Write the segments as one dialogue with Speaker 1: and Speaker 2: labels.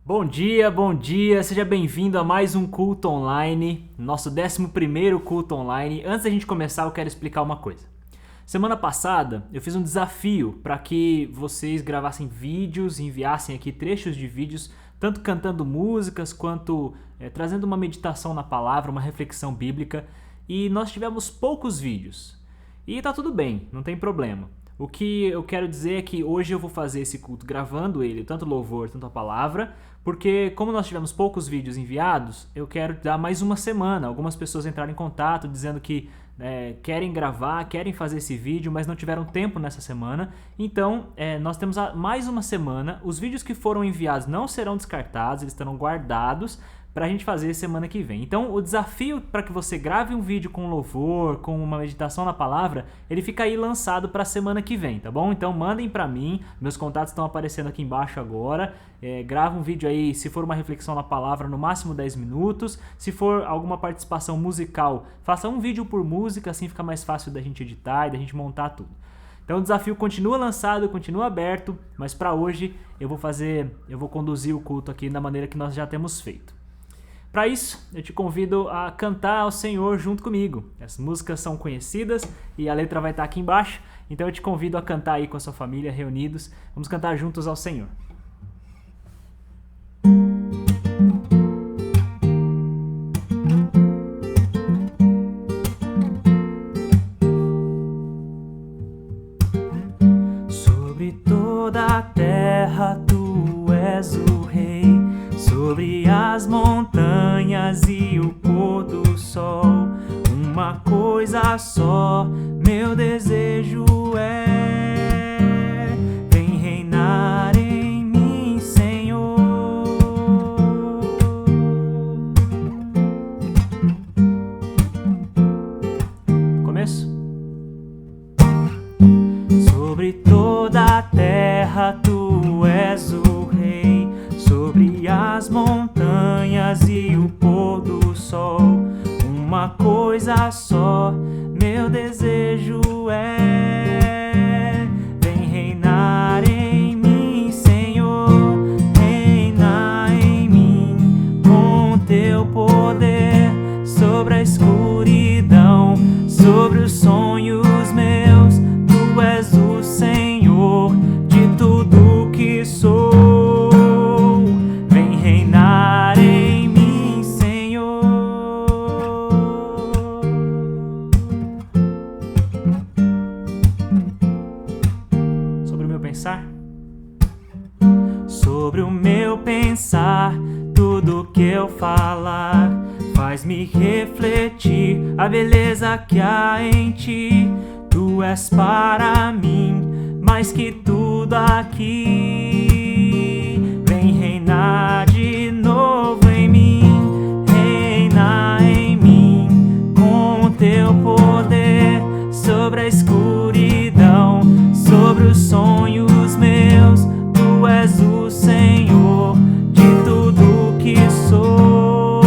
Speaker 1: Bom dia, seja bem-vindo a mais um culto online, nosso 11º culto online. Antes da gente começar, eu quero explicar uma coisa. Semana passada, eu fiz um desafio para que vocês gravassem vídeos, enviassem aqui trechos de vídeos, tanto cantando músicas quanto trazendo uma meditação na palavra, uma reflexão bíblica, e nós tivemos poucos vídeos. E tá tudo bem, não tem problema. O que eu quero dizer é que hoje eu vou fazer esse culto gravando ele, tanto o louvor, tanto a palavra, porque como nós tivemos poucos vídeos enviados, eu quero dar mais uma semana. Algumas pessoas entraram em contato dizendo que querem gravar, querem fazer esse vídeo, mas não tiveram tempo nessa semana. Então, nós temos mais uma semana. Os vídeos que foram enviados não serão descartados, eles estarão guardados para a gente fazer semana que vem. Então, o desafio para que você grave um vídeo com louvor, com uma meditação na palavra, ele fica aí lançado para a semana que vem, tá bom? Então, mandem para mim, meus contatos estão aparecendo aqui embaixo agora. Grava um vídeo aí, se for uma reflexão na palavra, no máximo 10 minutos. Se for alguma participação musical, faça um vídeo por música, assim fica mais fácil da gente editar e da gente montar tudo. Então o desafio continua lançado, continua aberto, mas para hoje eu vou conduzir o culto aqui da maneira que nós já temos feito. Para isso, eu te convido a cantar ao Senhor junto comigo. As músicas são conhecidas e a letra vai estar aqui embaixo, então eu te convido a cantar aí com a sua família, reunidos. Vamos cantar juntos ao Senhor. Sobre toda a terra tu és o Rei, sobre as montanhas e o pôr do sol, uma coisa só, meu desejo é: vem reinar em mim, Senhor. Começo. Sobre toda a terra tu és o Rei, sobre as montanhas e o pôr do sol, uma coisa só, meu desejo é: vem reinar em mim, Senhor. Reina em mim com teu poder, sobre a escuridão, sobre os sonhos meus. Tu és o Senhor de tudo que sou. Vem reinar em mim, Senhor. Sobre o meu pensar? Sobre o meu pensar, tudo que eu falar faz-me refletir a beleza que há em ti. Tu és para mim mais que tudo aqui. Vem reinar de novo em mim, reina em mim com teu poder, sobre a escuridão, sobre os sonhos meus. Tu és o Senhor de tudo que sou.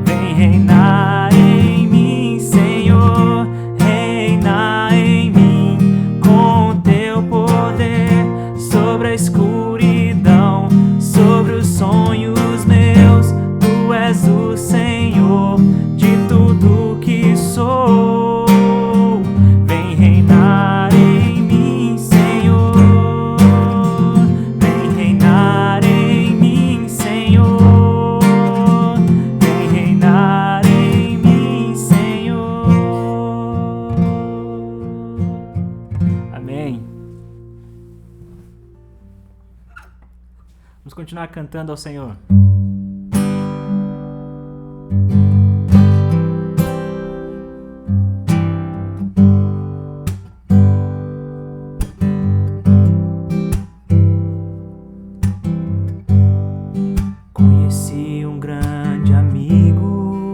Speaker 1: Vem reinar em mim, Senhor. Reina em mim com teu poder, sobre a escuridão, sobre os sonhos meus. Tu és o Senhor de tudo que sou. Vem reinar em mim, Senhor. Vem reinar em mim, Senhor. Vem reinar em mim, Senhor. Amém. Vamos continuar cantando ao Senhor. Conheci um grande amigo,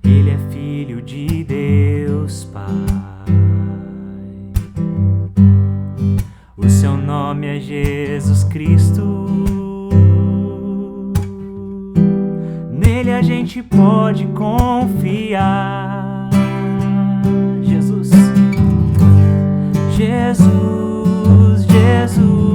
Speaker 1: ele é filho de Deus Pai. O seu nome é Jesus Cristo. Nele a gente pode confiar. Jesus, Jesus, Jesus.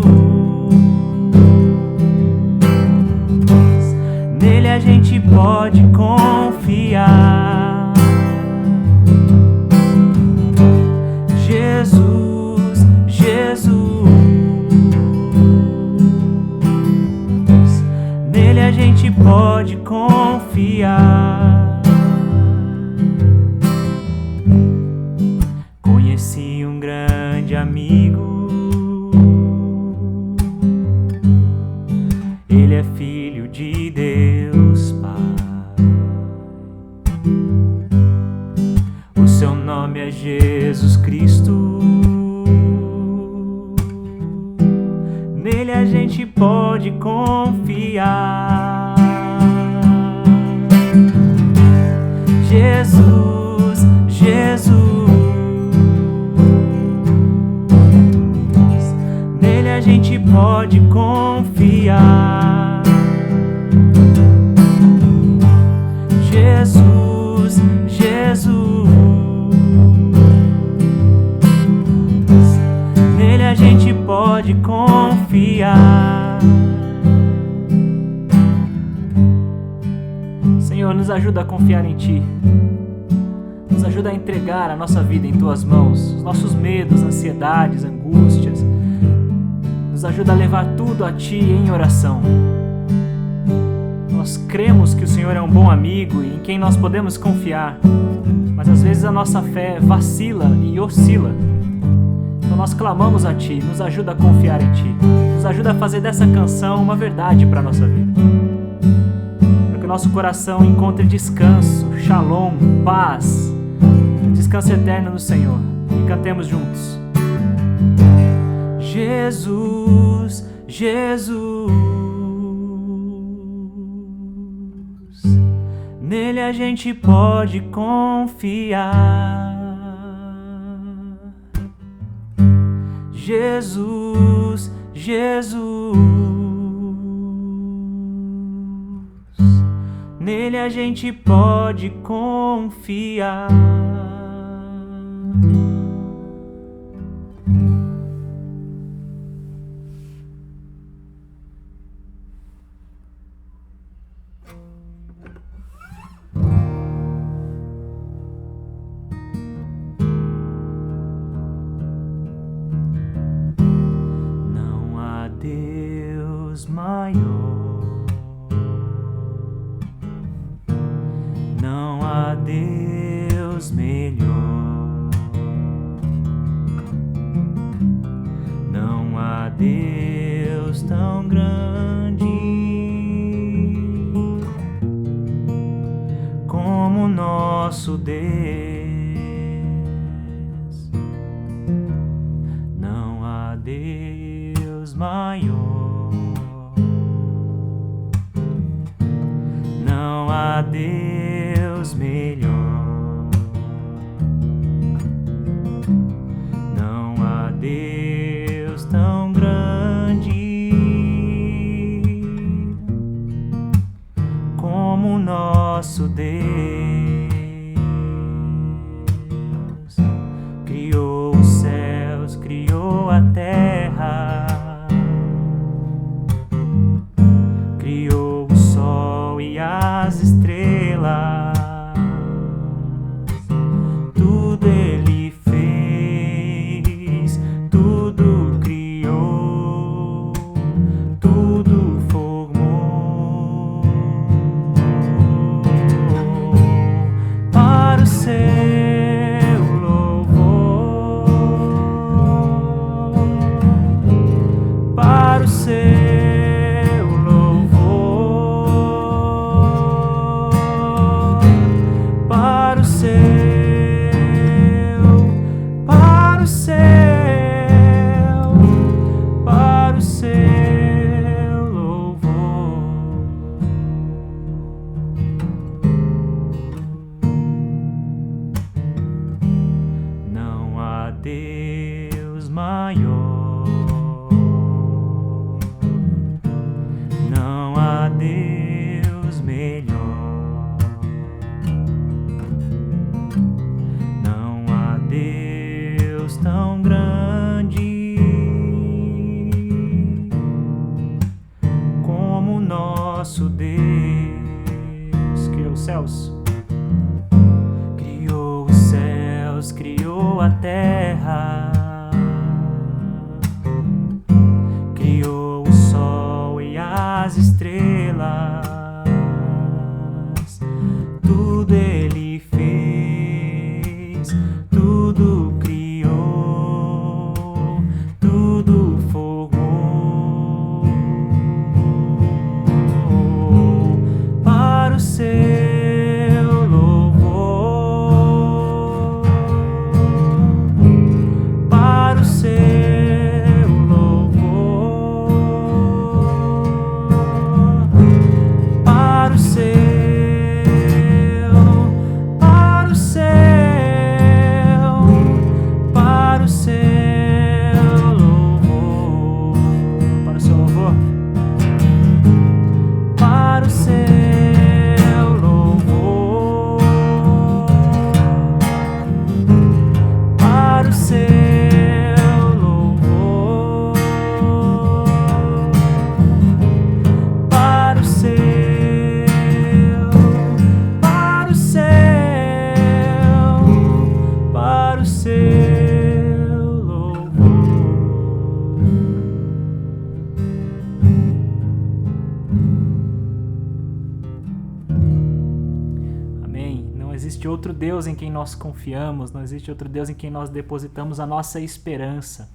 Speaker 1: nele a gente pode confiar. Jesus, Jesus, nele a gente pode confiar. Jesus, Jesus, nele a gente pode confiar. Senhor, nos ajuda a confiar em Ti. Nos ajuda a entregar a nossa vida em Tuas mãos, os nossos medos, ansiedades, angústias. Nos ajuda a levar tudo a Ti em oração. Nós cremos que o Senhor é um bom amigo e em quem nós podemos confiar, mas às vezes a nossa fé vacila e oscila. Então nós clamamos a Ti, nos ajuda a confiar em Ti. Nos ajuda a fazer dessa canção uma verdade para a nossa vida. Para que o nosso coração encontre descanso, shalom, paz, descanso eterno no Senhor. E cantemos juntos. Jesus, Jesus, nele a gente pode confiar. Jesus, Jesus, nele a gente pode confiar. Deus maior, não há Deus melhor, não há Deus tão grande como nosso Deus, não há Deus maior. Não há Deus melhor, não há Deus tão grande como nosso Deus. Criou os céus, criou a terra, criou o sol e as estrelas, tudo Ele fez, tudo criou, tudo formou para o seu louvor, para o seu Deus maior, não há Deus melhor, não há Deus tão grande como nosso Deus. Criou os céus, criou os céus, criou a terra, criou o sol e as estrelas, tudo Ele fez, tudo criou, tudo formou para o seu louvor, existe outro Deus em quem nós confiamos, não existe outro Deus em quem nós depositamos a nossa esperança.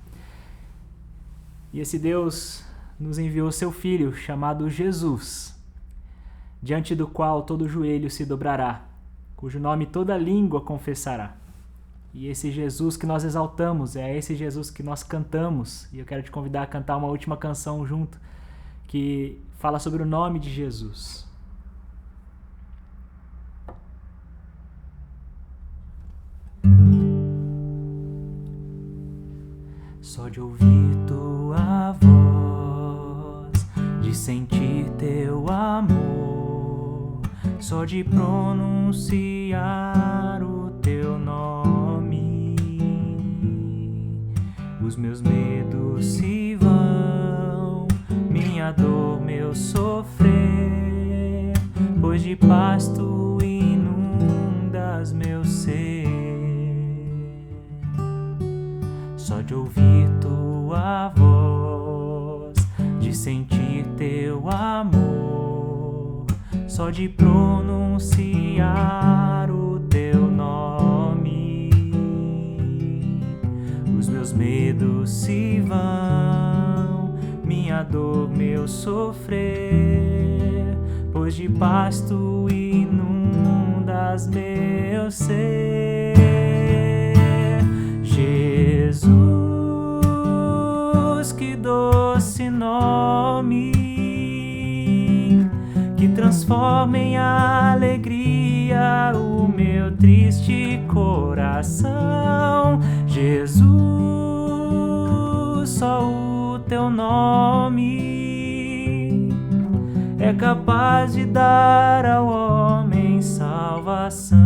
Speaker 1: E esse Deus nos enviou seu Filho, chamado Jesus, diante do qual todo joelho se dobrará, cujo nome toda língua confessará. E esse Jesus que nós exaltamos, é esse Jesus que nós cantamos. E eu quero te convidar a cantar uma última canção junto, que fala sobre o nome de Jesus. Só de ouvir tua voz, de sentir teu amor, só de pronunciar o teu nome, os meus medos se vão, minha dor, meu sofrer, pois de paz tu inundas meu ser. Só de ouvir tua voz, de sentir teu amor, só de pronunciar o teu nome, os meus medos se vão, minha dor, meu sofrer, pois de paz tu inundas meu ser. Jesus, que doce nome, que transforma em alegria o meu triste coração. Jesus, só o teu nome é capaz de dar ao homem salvação.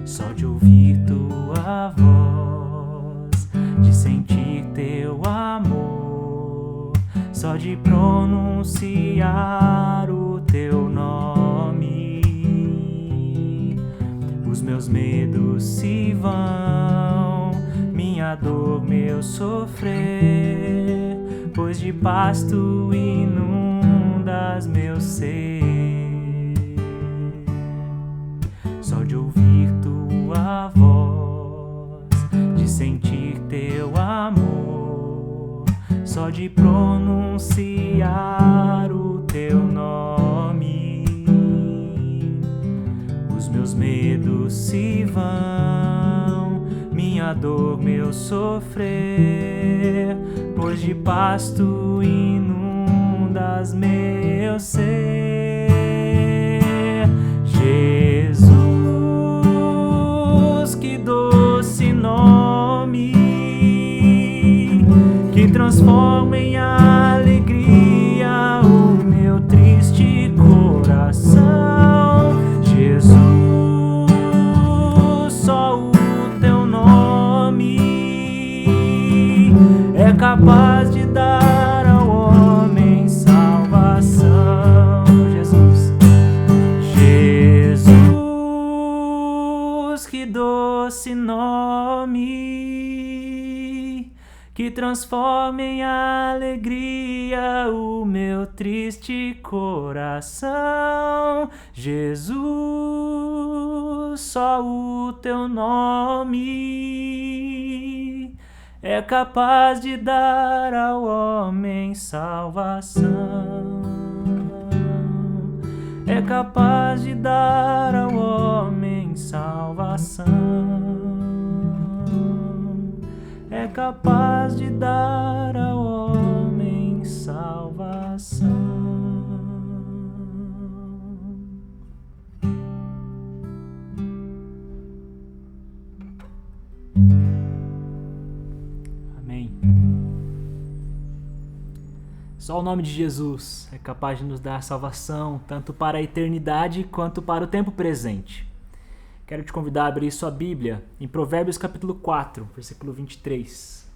Speaker 1: Só de ouvir tua voz, de sentir teu amor, só de pronunciar o teu nome, os meus medos se vão, minha dor, meu sofrer, pois de paz tu inundas meu ser. Só de ouvir tua voz, de sentir teu amor, só de pronunciar o teu nome, os meus medos se vão, minha dor, meu sofrer, pois de paz tu inundas meu ser. Jesus, que doce nome, que transforma em alegria o meu triste coração. Jesus, só o teu nome é capaz de dar ao homem salvação. Jesus, que doce nome, que transforma em alegria o meu triste coração. Jesus, só o teu nome é capaz de dar ao homem salvação. É capaz de dar ao homem salvação. É capaz de dar ao homem salvação. Amém. Só o nome de Jesus é capaz de nos dar salvação, tanto para a eternidade quanto para o tempo presente. Quero te convidar a abrir sua Bíblia em Provérbios capítulo 4, versículo 23.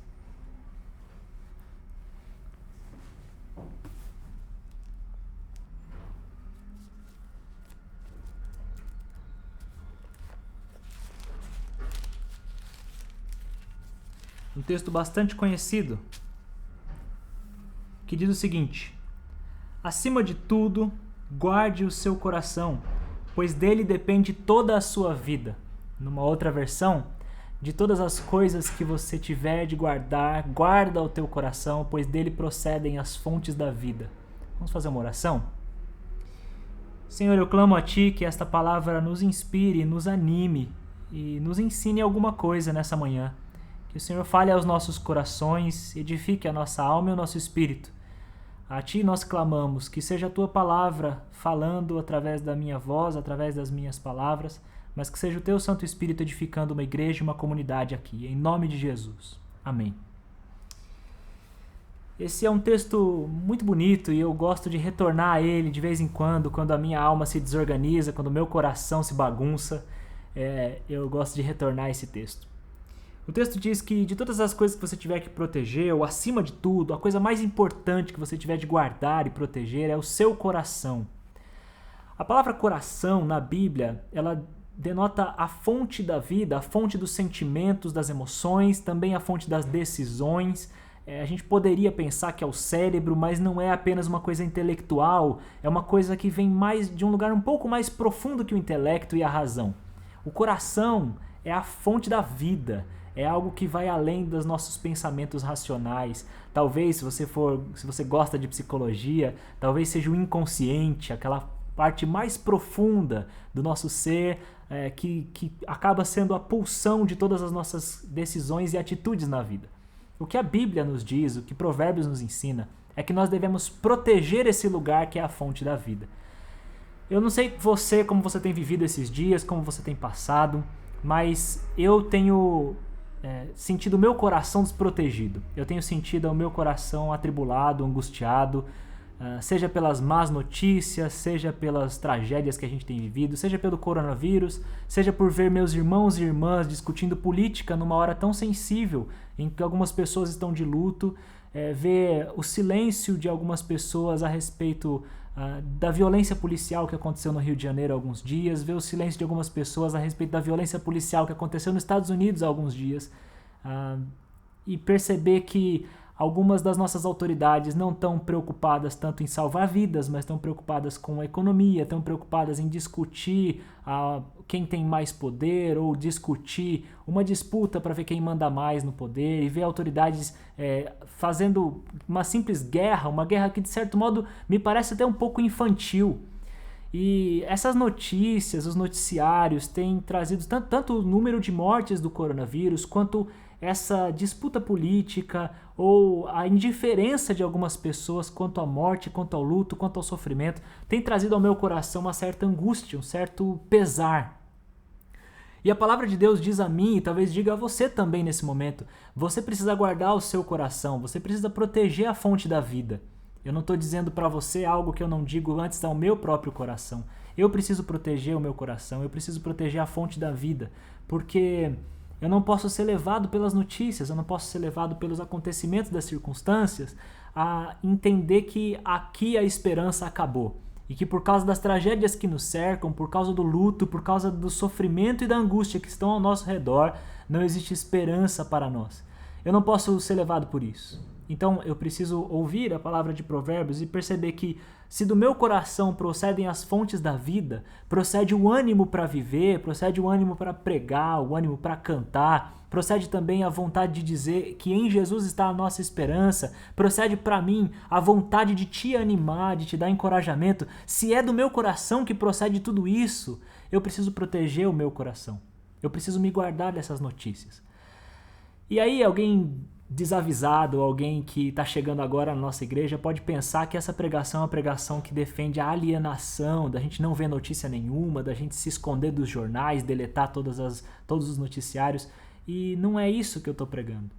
Speaker 1: Um texto bastante conhecido, que diz o seguinte: acima de tudo, guarde o seu coração, pois dele depende toda a sua vida. Numa outra versão, de todas as coisas que você tiver de guardar, guarda o teu coração, pois dele procedem as fontes da vida. Vamos fazer uma oração? Senhor, eu clamo a Ti que esta palavra nos inspire, nos anime e nos ensine alguma coisa nessa manhã. Que o Senhor fale aos nossos corações, edifique a nossa alma e o nosso espírito. A Ti nós clamamos, que seja a Tua palavra falando através da minha voz, através das minhas palavras, mas que seja o Teu Santo Espírito edificando uma igreja e uma comunidade aqui, em nome de Jesus. Amém. Esse é um texto muito bonito e eu gosto de retornar a ele de vez em quando a minha alma se desorganiza, quando o meu coração se bagunça, eu gosto de retornar a esse texto. O texto diz que de todas as coisas que você tiver que proteger, ou acima de tudo, a coisa mais importante que você tiver de guardar e proteger é o seu coração. A palavra coração na Bíblia, ela denota a fonte da vida, a fonte dos sentimentos, das emoções, também a fonte das decisões. A gente poderia pensar que é o cérebro, mas não é apenas uma coisa intelectual, é uma coisa que vem mais de um lugar um pouco mais profundo que o intelecto e a razão. O coração é a fonte da vida, é algo que vai além dos nossos pensamentos racionais. Talvez, se você gosta de psicologia, talvez seja o inconsciente, aquela parte mais profunda do nosso ser, que acaba sendo a pulsão de todas as nossas decisões e atitudes na vida. O que a Bíblia nos diz, o que Provérbios nos ensina, é que nós devemos proteger esse lugar que é a fonte da vida. Eu não sei como você tem vivido esses dias, como você tem passado, mas eu tenho sentido o meu coração desprotegido. Eu tenho sentido o meu coração atribulado, angustiado, seja pelas más notícias, seja pelas tragédias que a gente tem vivido, seja pelo coronavírus, seja por ver meus irmãos e irmãs discutindo política numa hora tão sensível, em que algumas pessoas estão de luto, ver o silêncio de algumas pessoas a respeito da violência policial que aconteceu no Rio de Janeiro há alguns dias, ver o silêncio de algumas pessoas a respeito da violência policial que aconteceu nos Estados Unidos há alguns dias, e perceber que algumas das nossas autoridades não estão preocupadas tanto em salvar vidas, mas estão preocupadas com a economia, estão preocupadas em discutir quem tem mais poder ou discutir uma disputa para ver quem manda mais no poder, e ver autoridades fazendo uma simples guerra, uma guerra que de certo modo me parece até um pouco infantil. E essas notícias, os noticiários têm trazido tanto o número de mortes do coronavírus, quanto essa disputa política ou a indiferença de algumas pessoas quanto à morte, quanto ao luto, quanto ao sofrimento, tem trazido ao meu coração uma certa angústia, um certo pesar. E a palavra de Deus diz a mim, e talvez diga a você também nesse momento, você precisa guardar o seu coração, você precisa proteger a fonte da vida. Eu não estou dizendo para você algo que eu não digo antes ao meu próprio coração. Eu preciso proteger o meu coração, eu preciso proteger a fonte da vida, porque eu não posso ser levado pelas notícias, eu não posso ser levado pelos acontecimentos das circunstâncias a entender que aqui a esperança acabou. E que por causa das tragédias que nos cercam, por causa do luto, por causa do sofrimento e da angústia que estão ao nosso redor, não existe esperança para nós. Eu não posso ser levado por isso. Então eu preciso ouvir a palavra de Provérbios e perceber que se do meu coração procedem as fontes da vida, procede o ânimo para viver, procede o ânimo para pregar, o ânimo para cantar, procede também a vontade de dizer que em Jesus está a nossa esperança, procede para mim a vontade de te animar, de te dar encorajamento. Se é do meu coração que procede tudo isso, eu preciso proteger o meu coração. Eu preciso me guardar dessas notícias. E aí alguém desavisado, alguém que está chegando agora na nossa igreja pode pensar que essa pregação é uma pregação que defende a alienação, da gente não ver notícia nenhuma, da gente se esconder dos jornais, deletar todos os noticiários, e não é isso que eu estou pregando.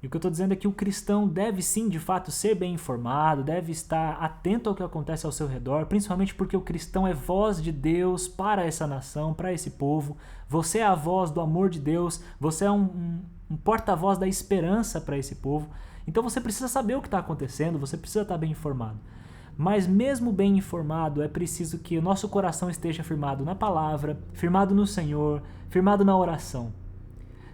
Speaker 1: E o que eu estou dizendo é que o cristão deve sim, de fato, ser bem informado, deve estar atento ao que acontece ao seu redor, principalmente porque o cristão é voz de Deus para essa nação, para esse povo. Você é a voz do amor de Deus, você é um porta-voz da esperança para esse povo. Então você precisa saber o que está acontecendo, você precisa estar bem informado. Mas mesmo bem informado, é preciso que o nosso coração esteja firmado na palavra, firmado no Senhor, firmado na oração.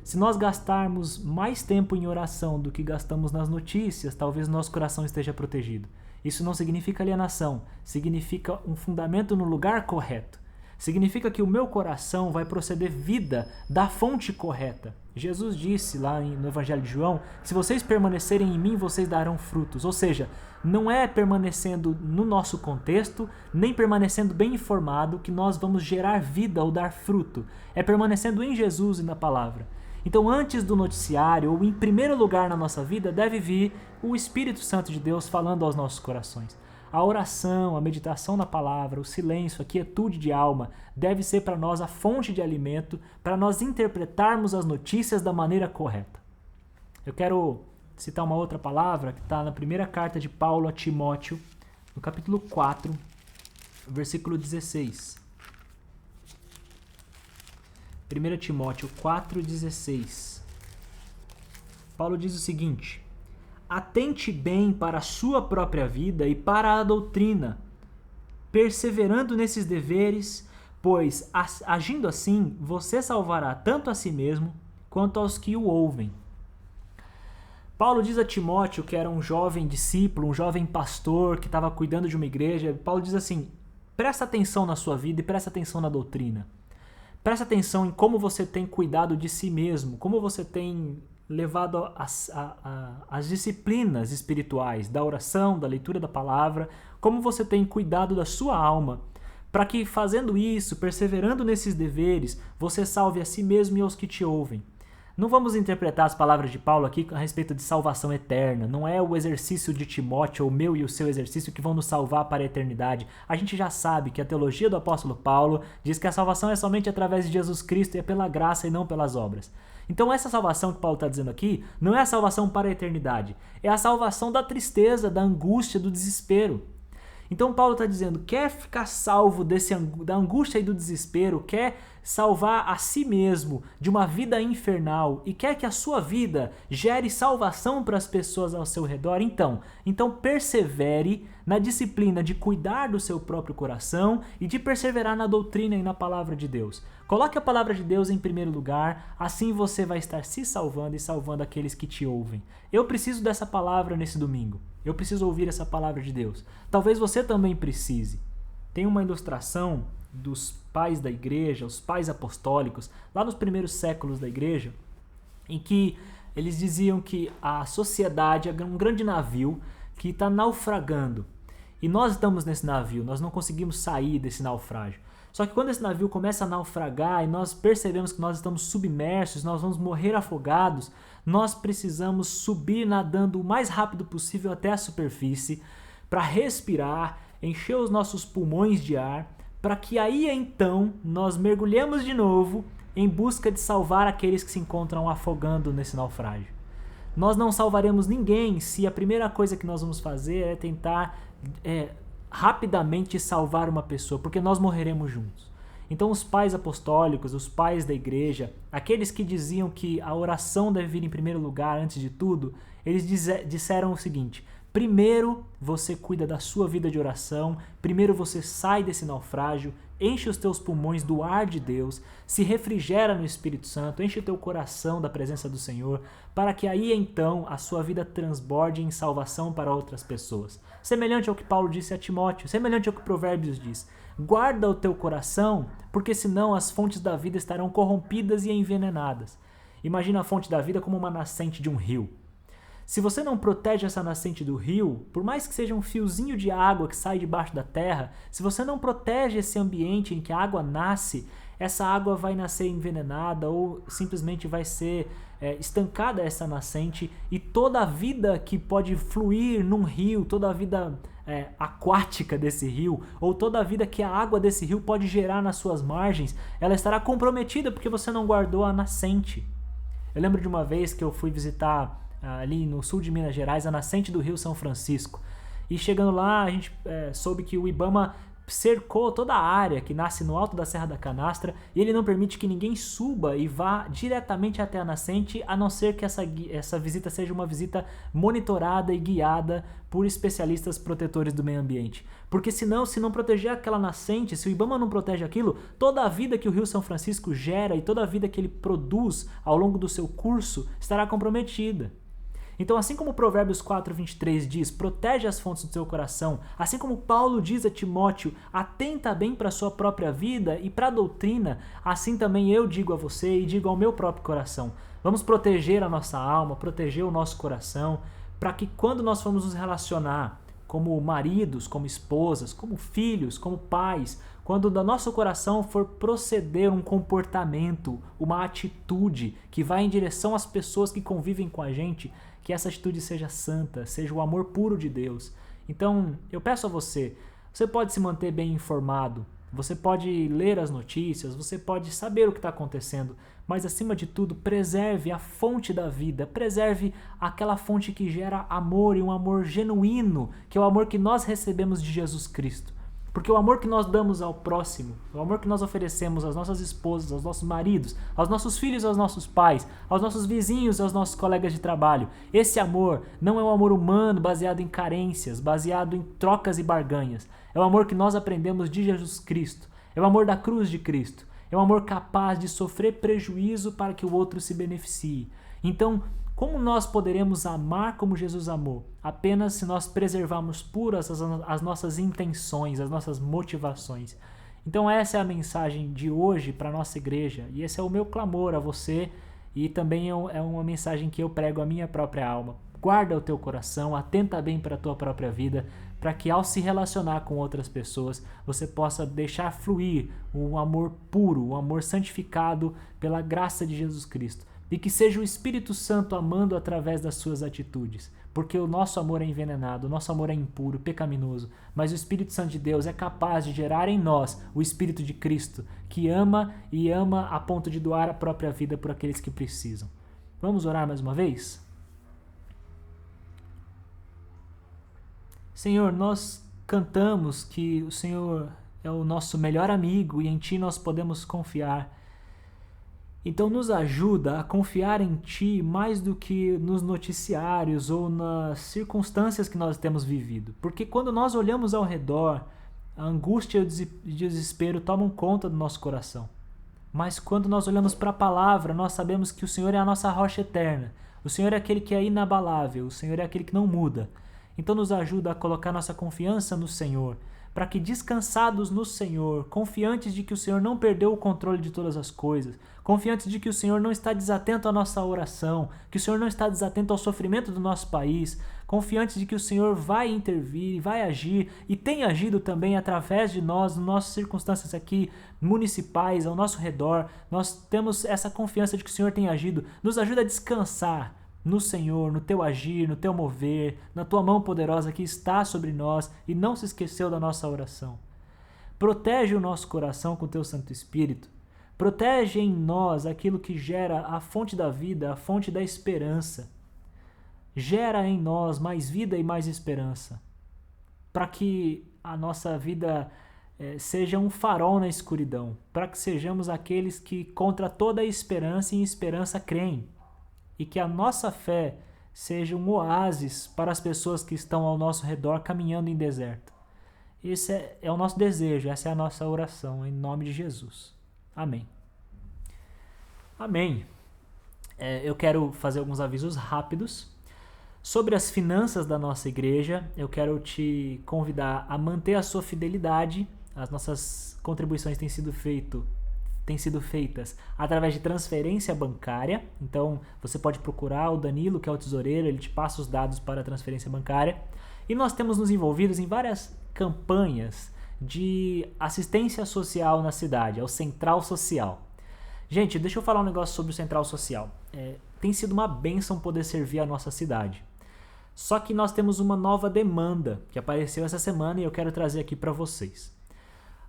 Speaker 1: Se nós gastarmos mais tempo em oração do que gastamos nas notícias, talvez nosso coração esteja protegido. Isso não significa alienação, significa um fundamento no lugar correto. Significa que o meu coração vai proceder vida da fonte correta. Jesus disse lá no Evangelho de João, se vocês permanecerem em mim, vocês darão frutos. Ou seja, não é permanecendo no nosso contexto, nem permanecendo bem informado que nós vamos gerar vida ou dar fruto. É permanecendo em Jesus e na palavra. Então, antes do noticiário, ou em primeiro lugar na nossa vida, deve vir o Espírito Santo de Deus falando aos nossos corações. A oração, a meditação na palavra, o silêncio, a quietude de alma deve ser para nós a fonte de alimento para nós interpretarmos as notícias da maneira correta. Eu quero citar uma outra palavra que está na primeira carta de Paulo a Timóteo, no capítulo 4, versículo 16. 1 Timóteo 4,16. Paulo diz o seguinte: atente bem para a sua própria vida e para a doutrina, perseverando nesses deveres, pois, agindo assim, você salvará tanto a si mesmo quanto aos que o ouvem. Paulo diz a Timóteo, que era um jovem discípulo, um jovem pastor que estava cuidando de uma igreja, Paulo diz assim: presta atenção na sua vida e presta atenção na doutrina. Presta atenção em como você tem cuidado de si mesmo, como você tem levado as disciplinas espirituais, da oração, da leitura da palavra, como você tem cuidado da sua alma, para que fazendo isso, perseverando nesses deveres, você salve a si mesmo e aos que te ouvem. Não vamos interpretar as palavras de Paulo aqui a respeito de salvação eterna. Não é o exercício de Timóteo, ou o meu e o seu exercício, que vão nos salvar para a eternidade. A gente já sabe que a teologia do apóstolo Paulo diz que a salvação é somente através de Jesus Cristo e é pela graça e não pelas obras. Então essa salvação que Paulo está dizendo aqui não é a salvação para a eternidade. É a salvação da tristeza, da angústia, do desespero. Então Paulo está dizendo, quer ficar salvo da angústia e do desespero, quer salvar a si mesmo de uma vida infernal e quer que a sua vida gere salvação para as pessoas ao seu redor, então persevere na disciplina de cuidar do seu próprio coração e de perseverar na doutrina e na palavra de Deus. Coloque a palavra de Deus em primeiro lugar, assim você vai estar se salvando e salvando aqueles que te ouvem. Eu preciso dessa palavra nesse domingo. Eu preciso ouvir essa palavra de Deus. Talvez você também precise. Tem uma ilustração dos pais da igreja, os pais apostólicos, lá nos primeiros séculos da igreja, em que eles diziam que a sociedade é um grande navio que está naufragando. E nós estamos nesse navio, nós não conseguimos sair desse naufrágio. Só que quando esse navio começa a naufragar e nós percebemos que nós estamos submersos, nós vamos morrer afogados, nós precisamos subir nadando o mais rápido possível até a superfície para respirar, encher os nossos pulmões de ar, para que aí então nós mergulhemos de novo em busca de salvar aqueles que se encontram afogando nesse naufrágio. Nós não salvaremos ninguém se a primeira coisa que nós vamos fazer é tentar rapidamente salvar uma pessoa, porque nós morreremos juntos. Então os pais apostólicos, os pais da igreja, aqueles que diziam que a oração deve vir em primeiro lugar antes de tudo, eles disseram o seguinte: primeiro você cuida da sua vida de oração, primeiro você sai desse naufrágio, enche os teus pulmões do ar de Deus, se refrigera no Espírito Santo, enche o teu coração da presença do Senhor, para que aí então a sua vida transborde em salvação para outras pessoas. Semelhante ao que Paulo disse a Timóteo, semelhante ao que Provérbios diz. Guarda o teu coração, porque senão as fontes da vida estarão corrompidas e envenenadas. Imagina a fonte da vida como uma nascente de um rio. Se você não protege essa nascente do rio, por mais que seja um fiozinho de água que sai debaixo da terra, se você não protege esse ambiente em que a água nasce, essa água vai nascer envenenada ou simplesmente vai ser estancada essa nascente, e toda a vida que pode fluir num rio, toda a vida aquática desse rio, ou toda a vida que a água desse rio pode gerar nas suas margens, ela estará comprometida porque você não guardou a nascente. Eu lembro de uma vez que eu fui visitar ali no sul de Minas Gerais, a nascente do Rio São Francisco. E chegando lá, a gente soube que o IBAMA cercou toda a área que nasce no alto da Serra da Canastra e ele não permite que ninguém suba e vá diretamente até a nascente, a não ser que essa visita seja uma visita monitorada e guiada por especialistas protetores do meio ambiente. Porque senão, se não proteger aquela nascente, se o IBAMA não protege aquilo, toda a vida que o Rio São Francisco gera e toda a vida que ele produz ao longo do seu curso estará comprometida. Então, assim como Provérbios 4:23 diz, protege as fontes do teu coração, assim como Paulo diz a Timóteo, atenta bem para a sua própria vida e para a doutrina, assim também eu digo a você e digo ao meu próprio coração. Vamos proteger a nossa alma, proteger o nosso coração, para que quando nós formos nos relacionar como maridos, como esposas, como filhos, como pais, quando do nosso coração for proceder um comportamento, uma atitude que vai em direção às pessoas que convivem com a gente, que essa atitude seja santa, seja o amor puro de Deus. Então, eu peço a você, você pode se manter bem informado, você pode ler as notícias, você pode saber o que está acontecendo, mas acima de tudo, preserve a fonte da vida, preserve aquela fonte que gera amor e um amor genuíno, que é o amor que nós recebemos de Jesus Cristo. Porque o amor que nós damos ao próximo, o amor que nós oferecemos às nossas esposas, aos nossos maridos, aos nossos filhos, aos nossos pais, aos nossos vizinhos, aos nossos colegas de trabalho, esse amor não é um amor humano baseado em carências, baseado em trocas e barganhas. É o amor que nós aprendemos de Jesus Cristo. É o amor da cruz de Cristo. É um amor capaz de sofrer prejuízo para que o outro se beneficie. Então, como nós poderemos amar como Jesus amou? Apenas se nós preservarmos puras as nossas intenções, as nossas motivações. Então essa é a mensagem de hoje para a nossa igreja. E esse é o meu clamor a você e também é uma mensagem que eu prego à minha própria alma. Guarda o teu coração, atenta bem para a tua própria vida, para que ao se relacionar com outras pessoas, você possa deixar fluir um amor puro, um amor santificado pela graça de Jesus Cristo. E que seja o Espírito Santo amando através das suas atitudes. Porque o nosso amor é envenenado, o nosso amor é impuro, pecaminoso. Mas o Espírito Santo de Deus é capaz de gerar em nós o Espírito de Cristo, que ama e ama a ponto de doar a própria vida por aqueles que precisam. Vamos orar mais uma vez? Senhor, nós cantamos que o Senhor é o nosso melhor amigo e em Ti nós podemos confiar. Então nos ajuda a confiar em Ti mais do que nos noticiários ou nas circunstâncias que nós temos vivido. Porque quando nós olhamos ao redor, a angústia e o desespero tomam conta do nosso coração. Mas quando nós olhamos para a palavra, nós sabemos que o Senhor é a nossa rocha eterna. O Senhor é aquele que é inabalável, o Senhor é aquele que não muda. Então nos ajuda a colocar nossa confiança no Senhor, para que descansados no Senhor, confiantes de que o Senhor não perdeu o controle de todas as coisas, confiantes de que o Senhor não está desatento à nossa oração, que o Senhor não está desatento ao sofrimento do nosso país, confiantes de que o Senhor vai intervir, vai agir e tem agido também através de nós, nas nossas circunstâncias aqui municipais, ao nosso redor, nós temos essa confiança de que o Senhor tem agido, nos ajuda a descansar no Senhor, no teu agir, no teu mover, na tua mão poderosa que está sobre nós e não se esqueceu da nossa oração. Protege o nosso coração com o teu Santo Espírito. Protege em nós aquilo que gera a fonte da vida, a fonte da esperança. Gera em nós mais vida e mais esperança, para que a nossa vida seja um farol na escuridão, para que sejamos aqueles que contra toda a esperança e em esperança creem. E que a nossa fé seja um oásis para as pessoas que estão ao nosso redor caminhando em deserto. Esse é o nosso desejo, essa é a nossa oração, em nome de Jesus. Amém. Amém. Eu quero fazer alguns avisos rápidos. Sobre as finanças da nossa igreja, eu quero te convidar a manter a sua fidelidade. As nossas contribuições têm sido feitas através de transferência bancária. Então você pode procurar o Danilo, que é o tesoureiro, ele te passa os dados para a transferência bancária. E nós temos nos envolvidos em várias campanhas de assistência social na cidade, é o Central Social. Gente, deixa eu falar um negócio sobre o Central Social. Tem sido uma bênção poder servir a nossa cidade. Só que nós temos uma nova demanda que apareceu essa semana e eu quero trazer aqui para vocês.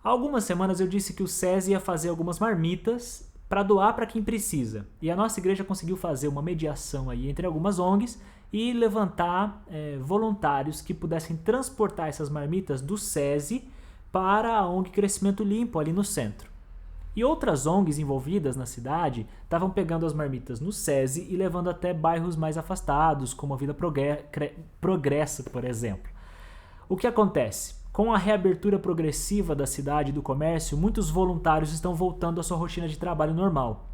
Speaker 1: Há algumas semanas eu disse que o SESI ia fazer algumas marmitas para doar para quem precisa. E a nossa igreja conseguiu fazer uma mediação aí entre algumas ONGs e levantar voluntários que pudessem transportar essas marmitas do SESI para a ONG Crescimento Limpo ali no centro. E outras ONGs envolvidas na cidade estavam pegando as marmitas no SESI e levando até bairros mais afastados, como a Vila Progresso, por exemplo. O que acontece? Com a reabertura progressiva da cidade e do comércio, muitos voluntários estão voltando à sua rotina de trabalho normal.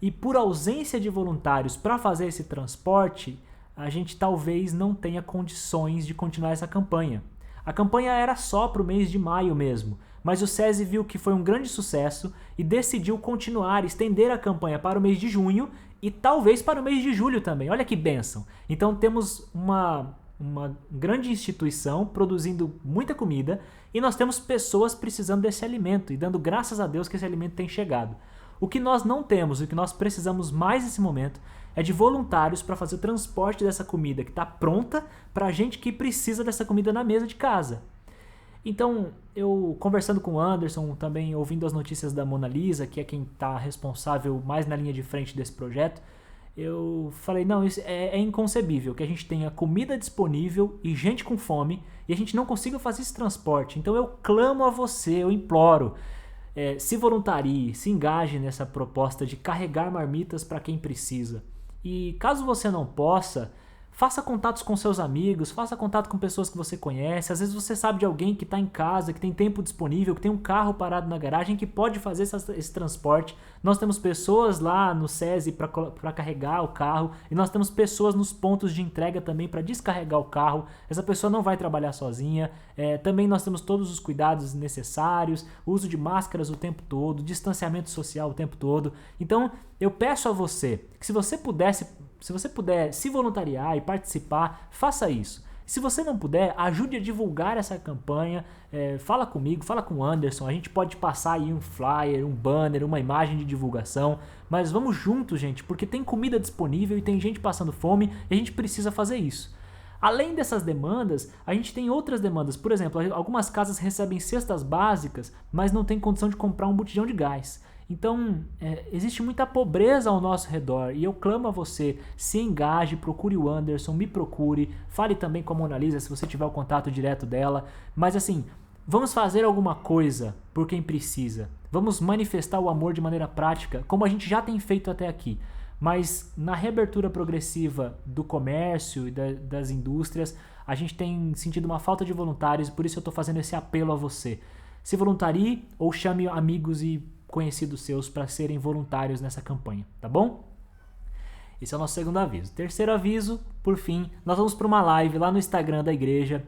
Speaker 1: E por ausência de voluntários para fazer esse transporte, a gente talvez não tenha condições de continuar essa campanha. A campanha era só para o mês de maio mesmo, mas o SESI viu que foi um grande sucesso e decidiu continuar, estender a campanha para o mês de junho e talvez para o mês de julho também. Olha que bênção! Então temos uma grande instituição produzindo muita comida e nós temos pessoas precisando desse alimento e dando graças a Deus que esse alimento tem chegado. O que nós não temos, o que nós precisamos mais nesse momento é de voluntários para fazer o transporte dessa comida que está pronta para a gente que precisa dessa comida na mesa de casa. Então, eu conversando com o Anderson, também ouvindo as notícias da Mona Lisa, que é quem está responsável mais na linha de frente desse projeto, eu falei, não, isso é inconcebível que a gente tenha comida disponível e gente com fome e a gente não consiga fazer esse transporte. Então eu clamo a você, eu imploro, se voluntarie, se engaje nessa proposta de carregar marmitas para quem precisa. E caso você não possa, faça contatos com seus amigos, faça contato com pessoas que você conhece. Às vezes você sabe de alguém que está em casa, que tem tempo disponível, que tem um carro parado na garagem, que pode fazer esse transporte. Nós temos pessoas lá no SESI para carregar o carro e nós temos pessoas nos pontos de entrega também para descarregar o carro. Essa pessoa não vai trabalhar sozinha. Também nós temos todos os cuidados necessários, uso de máscaras o tempo todo, distanciamento social o tempo todo. Então eu peço a você que se você puder se voluntariar e participar, faça isso. Se você não puder, ajude a divulgar essa campanha, fala comigo, fala com o Anderson, a gente pode passar aí um flyer, um banner, uma imagem de divulgação, mas vamos juntos, gente, porque tem comida disponível e tem gente passando fome e a gente precisa fazer isso. Além dessas demandas, a gente tem outras demandas. Por exemplo, algumas casas recebem cestas básicas, mas não tem condição de comprar um botijão de gás. Então, existe muita pobreza ao nosso redor e eu clamo a você, se engaje, procure o Anderson, me procure, fale também com a Mona Lisa se você tiver o contato direto dela, mas assim, vamos fazer alguma coisa por quem precisa, vamos manifestar o amor de maneira prática, como a gente já tem feito até aqui, mas na reabertura progressiva do comércio e das indústrias, a gente tem sentido uma falta de voluntários, por isso eu estou fazendo esse apelo a você. Se voluntarie ou chame amigos e conhecidos seus para serem voluntários nessa campanha, tá bom? Esse é o nosso segundo aviso. Terceiro aviso, por fim, nós vamos para uma live lá no Instagram da igreja,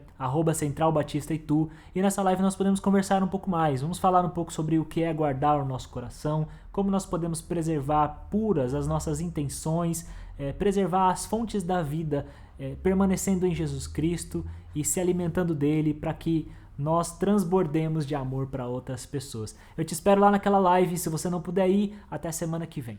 Speaker 1: @centralbatistaitu, e nessa live nós podemos conversar um pouco mais, vamos falar um pouco sobre o que é guardar o nosso coração, como nós podemos preservar puras as nossas intenções, preservar as fontes da vida, permanecendo em Jesus Cristo e se alimentando dele para que nós transbordemos de amor para outras pessoas. Eu te espero lá naquela live, se você não puder ir, até semana que vem.